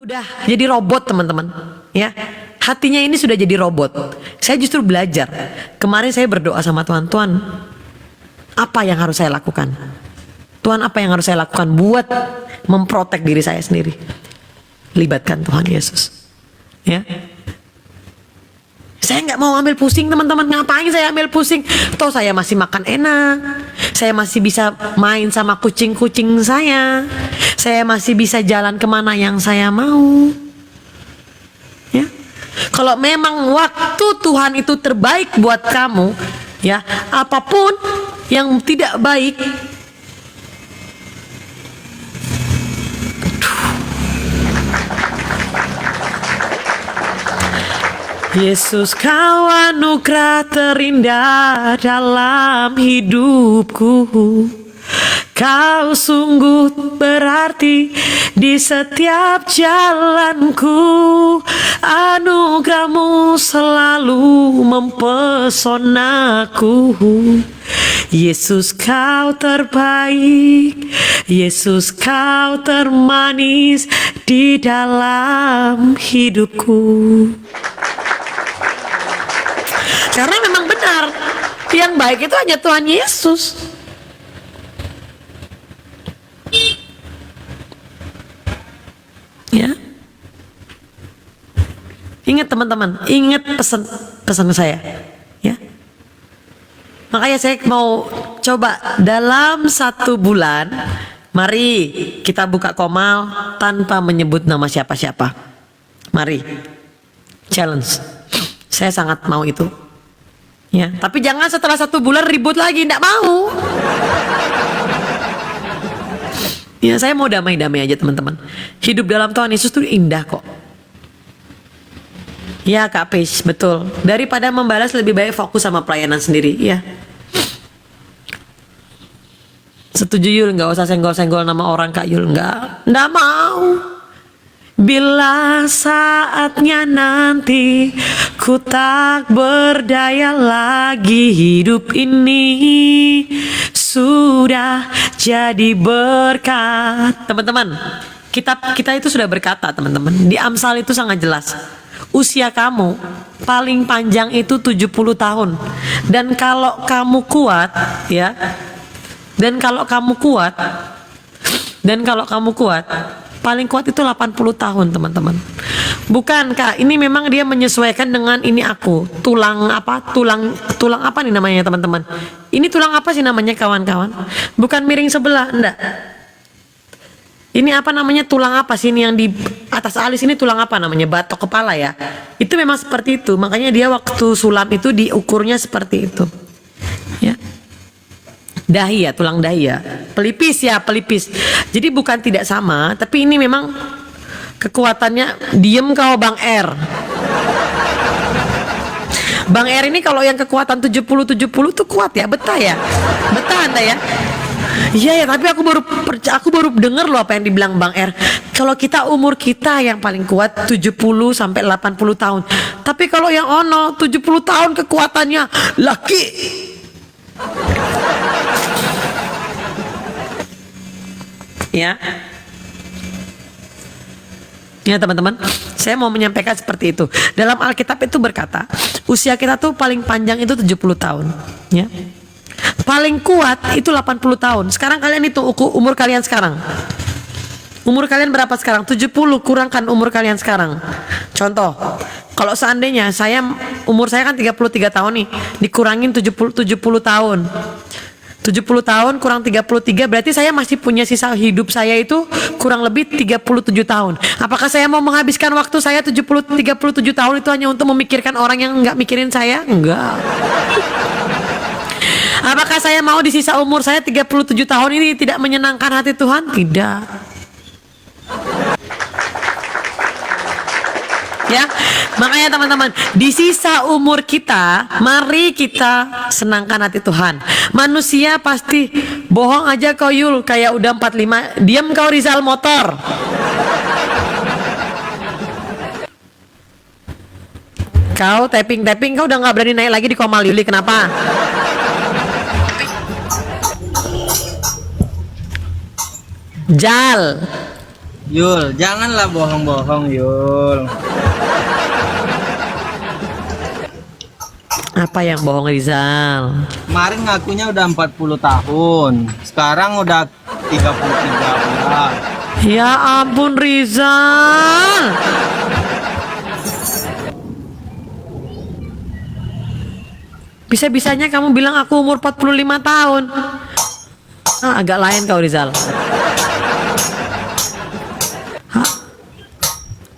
Udah jadi robot teman-teman, ya. Hatinya ini sudah jadi robot. Saya justru belajar. Kemarin saya berdoa sama Tuhan, Tuhan, apa yang harus saya lakukan? Tuhan, apa yang harus saya lakukan buat memprotek diri saya sendiri? Libatkan Tuhan Yesus. Ya. Saya nggak mau ambil pusing teman-teman. Ngapain saya ambil pusing? Toh saya masih makan enak. Saya masih bisa main sama kucing-kucing saya. Saya masih bisa jalan kemana yang saya mau. Ya. Kalau memang waktu Tuhan itu terbaik buat kamu, ya, apapun yang tidak baik, Yesus, kau anugerah terindah dalam hidupku. Kau sungguh berarti di setiap jalanku. Anugerahmu selalu mempesonaku. Yesus, kau terbaik. Yesus, kau termanis di dalam hidupku. Karena memang benar, yang baik itu hanya Tuhan Yesus. Ya, ingat teman-teman, ingat pesan saya, ya. Makanya saya mau coba dalam 1 bulan, mari kita buka Komal tanpa menyebut nama siapa-siapa. Mari, challenge. Saya sangat mau itu. Ya, tapi jangan setelah 1 bulan ribut lagi, enggak mau. Ya, saya mau damai-damai aja teman-teman. Hidup dalam Tuhan Yesus itu indah kok. Ya Kak Page, betul. Daripada membalas lebih baik fokus sama pelayanan sendiri. Ya. Setuju Yul, nggak usah senggol-senggol nama orang Kak Yul, nggak mau. Bila saatnya nanti ku tak berdaya lagi, hidup ini sudah jadi berkat. Teman-teman, kita itu sudah berkata teman-teman. Di Amsal itu sangat jelas. Usia kamu paling panjang itu 70 tahun. Dan kalau kamu kuat, ya. Dan kalau kamu kuat, paling kuat itu 80 tahun teman-teman. Bukan Kak, ini memang dia menyesuaikan dengan ini aku. Tulang apa nih namanya teman-teman? Ini tulang apa sih namanya kawan-kawan? Bukan miring sebelah, enggak. Ini apa namanya, tulang apa sih ini yang di atas alis ini, tulang apa namanya? Batok kepala ya. Itu memang seperti itu. Makanya dia waktu sulam itu diukurnya seperti itu. Ya. Dahi ya, tulang dahi ya, pelipis ya, pelipis. Jadi bukan tidak sama, tapi ini memang kekuatannya. Diem kau Bang R. Bang R ini kalau yang kekuatan 70 tuh kuat ya, betah ya, betah Anda ya. Iya ya, tapi aku baru dengar loh apa yang dibilang Bang R. Kalau kita umur kita yang paling kuat 70 sampai 80 tahun. Tapi kalau yang ono 70 tahun kekuatannya laki. Ya, ya teman-teman, saya mau menyampaikan seperti itu. Dalam Alkitab itu berkata, usia kita tuh paling panjang itu 70 tahun, ya. Paling kuat itu 80 tahun. Sekarang kalian itu umur kalian sekarang. Umur kalian berapa sekarang? 70 kurangkan umur kalian sekarang. Contoh, kalau seandainya umur saya kan 33 tahun nih, dikurangin 70 tahun. 70 tahun kurang 33 berarti saya masih punya sisa hidup saya itu kurang lebih 37 tahun. Apakah saya mau menghabiskan waktu saya 37 tahun itu hanya untuk memikirkan orang yang nggak mikirin saya? Enggak. Apakah saya mau di sisa umur saya 37 tahun ini tidak menyenangkan hati Tuhan? Tidak. Ya, makanya teman-teman, di sisa umur kita, mari kita senangkan hati Tuhan. Manusia pasti bohong aja kau Yul, kayak udah 45, diam kau Rizal Motor. Kau tapping kau udah nggak berani naik lagi di Komal Yuli, kenapa? Jal, Yul, janganlah bohong-bohong, Yul. Apa yang bohong Rizal? Kemarin ngakunya udah 40 tahun. Sekarang udah 33. Ya ampun Rizal. Bisa-bisanya kamu bilang aku umur 45 tahun. Agak lain kau Rizal.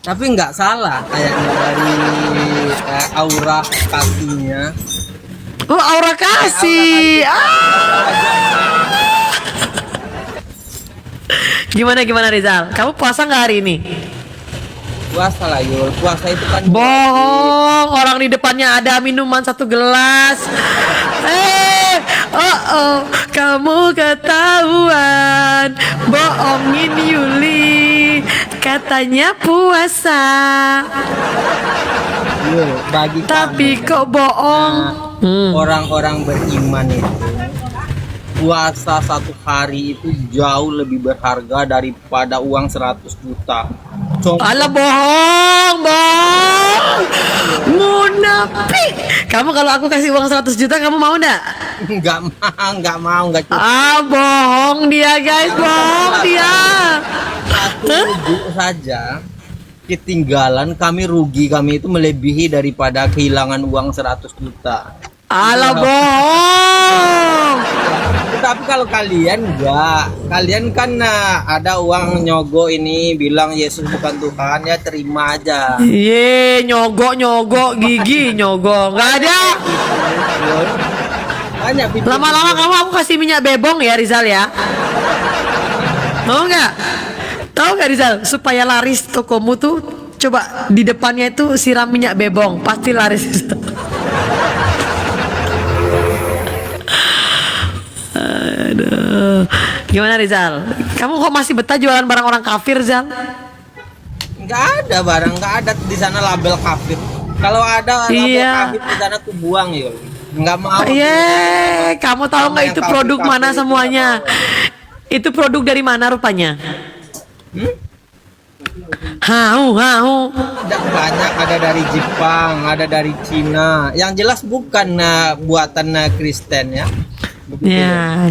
Tapi nggak salah kayaknya dari aura kakinya. Oh, aura kasih. Gimana Rizal? Kamu puasa nggak hari ini? Puasa lah Yul. Puasa itu kan Bohong, orang di depannya ada minuman 1 gelas. Kamu ketahuan bohongin Yuli, katanya puasa. Yul, bagi Tapi kamu, kok bohong? orang-orang beriman itu puasa 1 hari itu jauh lebih berharga daripada uang 100 juta. Alah bohong. Munafik. Kamu kalau aku kasih uang 100 juta kamu mau enggak? Nggak mau, nggak cukup. Bohong dia guys, bohong dia. Satu rujuk saja ketinggalan kami itu melebihi daripada kehilangan uang 100 juta. Alah bohong. Tapi kalau kalian kalian kan ada uang nyogok ini bilang Yesus bukan Tuhan, ya terima aja. Nyogok gigi nyogok nggak ada. Banyak video. Lama-lama kamu aku kasih minyak bebong ya Rizal ya. Mau nggak? Tahu nggak Rizal, supaya laris tokomu tuh coba di depannya itu siram minyak bebong, pasti laris. Aduh. Gimana Rizal? Kamu kok masih betah jualan barang orang kafir, Zal? Nggak ada barang, nggak ada di sana label kafir. Kalau ada label kafir di sana aku buang ya. Nggak mau. Kamu tahu nggak itu produk mana semuanya? Itu produk dari mana rupanya? Hau. Ada banyak, ada dari Jepang, ada dari Cina. Yang jelas bukan buatan Kristen ya. Begitu ya.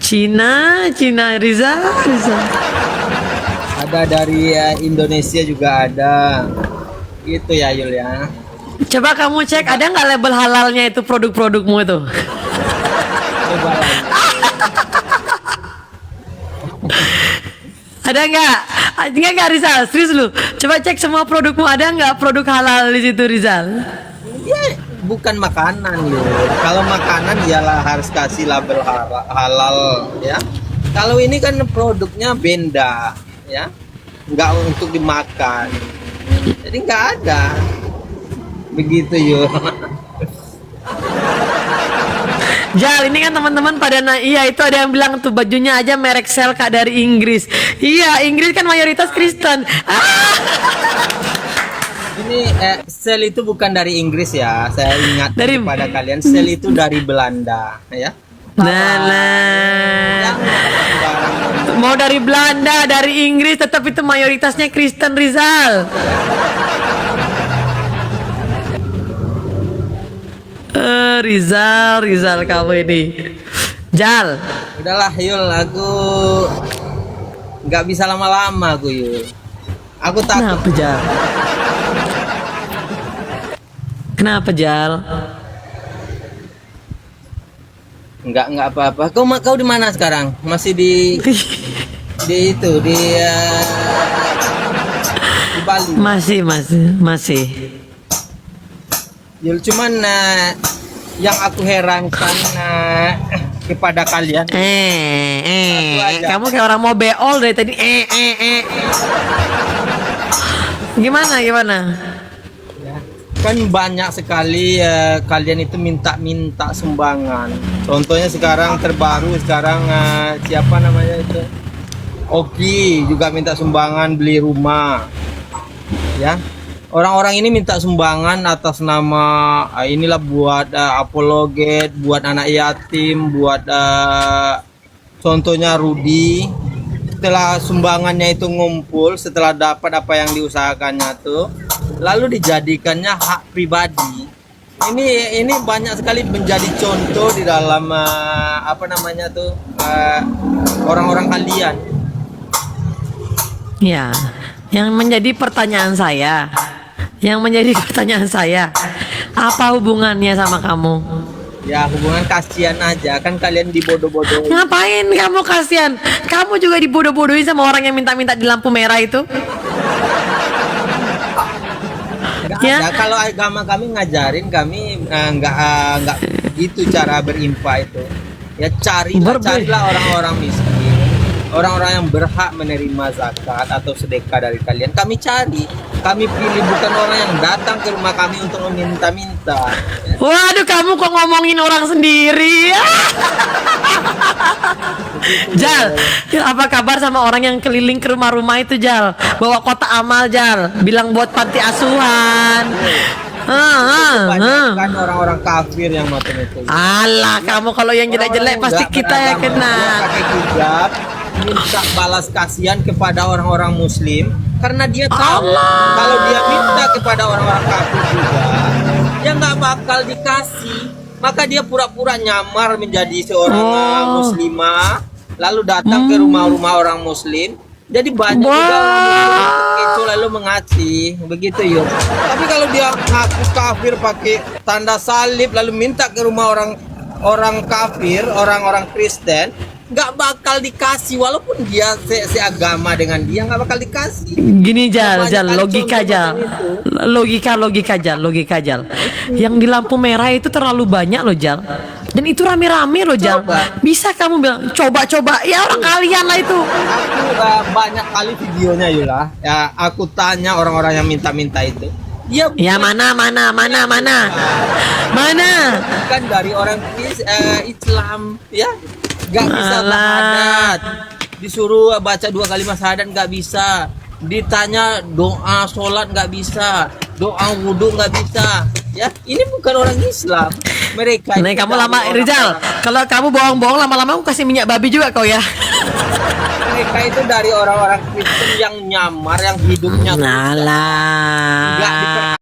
Cina Rizal. Ada dari Indonesia juga ada. Itu ya Yul ya. Coba kamu cek ada nggak label halalnya itu produk-produkmu itu? Coba lagi. Ada nggak Rizal? Serius lu? Coba cek semua produkmu, ada nggak produk halal di situ Rizal? Ya, bukan makanan Yul. Kalau makanan iyalah harus kasih label halal ya. Kalau ini kan produknya benda ya, nggak untuk dimakan. Jadi nggak ada. Begitu Yul. Jal, ini kan teman-teman pada iya itu ada yang bilang tuh bajunya aja merek Selka dari Inggris. Iya, Inggris kan mayoritas Kristen. Ini sel itu bukan dari Inggris ya. Saya ingat dari pada kalian, sel itu dari Belanda ya. Nah. Mau dari Belanda, dari Inggris, tetap itu mayoritasnya Kristen Rizal. Rizal kamu ini. Jal. Udahlah Yul, aku nggak bisa lama-lama aku Yul. Aku takut. Kenapa Jal? Nggak apa-apa. Kau di mana sekarang? Masih di Bali. Masih. Yul, cuman yang aku herankan kepada kalian. Kamu kayak orang mau beol dari tadi. Gimana? Ya, kan banyak sekali kalian itu minta sumbangan. Contohnya sekarang terbaru siapa namanya itu? Oki juga minta sumbangan beli rumah. Ya. Orang-orang ini minta sumbangan atas nama inilah buat apologet, buat anak yatim, buat contohnya Rudi setelah sumbangannya itu ngumpul, setelah dapat apa yang diusahakannya tuh, lalu dijadikannya hak pribadi. Ini banyak sekali menjadi contoh di dalam orang-orang kalian. Ya, yang menjadi pertanyaan saya, apa hubungannya sama kamu? Ya hubungan kasihan aja, kan kalian dibodoh-bodohin. Ngapain kamu kasihan? Kamu juga dibodoh-bodohin sama orang yang minta-minta di lampu merah itu. Nggak Ya. ada. Kalau agama kami ngajarin kami nggak gitu cara berinfak itu. Ya carilah orang-orang miskin, orang-orang yang berhak menerima zakat atau sedekah dari kalian. Kami cari, kami pilih bukan orang yang datang ke rumah kami untuk meminta-minta. Waduh, kamu kok ngomongin orang sendiri? Jal, apa kabar sama orang yang keliling ke rumah-rumah itu, Jal? Bawa kotak amal, Jal. Bilang buat panti asuhan. Banyak kan orang-orang kafir yang macam itu. Alah, kamu kalau yang jelek-jelek pasti kita ya kena. Dia pakai hijab, minta balas kasihan kepada orang-orang muslim karena dia tahu kalau dia minta kepada orang-orang kafir juga dia nggak bakal dikasih, maka dia pura-pura nyamar menjadi seorang muslimah lalu datang ke rumah-rumah orang muslim. Jadi banyak juga orang muslim itu lalu mengasih begitu yuk. Tapi kalau dia ngaku kafir pakai tanda salib lalu minta ke rumah orang kafir, orang-orang Kristen, nggak bakal dikasih walaupun dia seagama dengan dia, nggak bakal dikasih. Gini, Jal, logika Jal. Yang di lampu merah itu terlalu banyak loh, Jal. Dan itu rame-rame loh, Jal. Bisa kamu bilang coba-coba, ya orang kalian lah itu. Aku banyak kali videonya Yula. Ya, aku tanya orang-orang yang minta-minta itu. Dia Ya mana? bukan dari orang Islam, ya. Gak bisa Alah. syahadat. Disuruh baca 2 kalimat syahadat nggak bisa. Ditanya doa sholat nggak bisa. Doa wudhu nggak bisa. Ya, ini bukan orang Islam. Mereka. Nih itu kamu dari lama, orang- Rizal. Kalau kamu bohong-bohong lama-lama aku kasih minyak babi juga kau ya. Mereka itu dari orang-orang Kristen yang nyamar, yang hidupnya nggak Nalah.